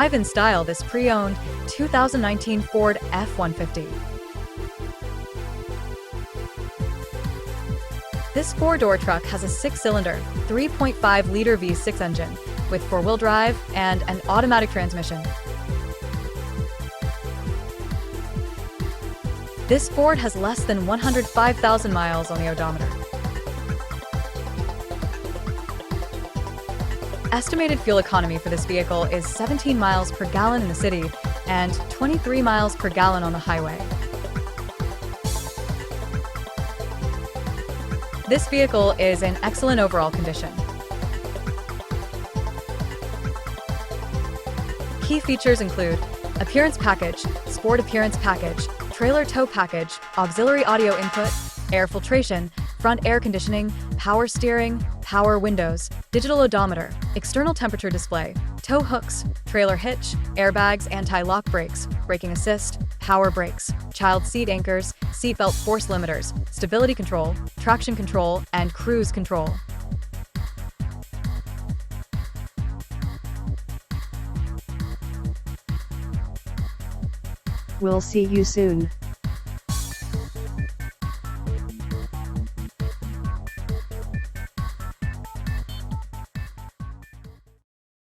Drive in style this pre-owned 2019 Ford F-150. This four-door truck has a six-cylinder, 3.5-liter V6 engine with four-wheel drive and an automatic transmission. This Ford has less than 105,000 miles on the odometer. Estimated fuel economy for this vehicle is 17 miles per gallon in the city and 23 miles per gallon on the highway. This vehicle is in excellent overall condition. Key features include appearance package, sport appearance package, trailer tow package, auxiliary audio input, air filtration, front air conditioning, power steering, power windows, digital odometer, external temperature display, tow hooks, trailer hitch, airbags, anti-lock brakes, braking assist, power brakes, child seat anchors, seatbelt force limiters, stability control, traction control, and cruise control. We'll see you soon.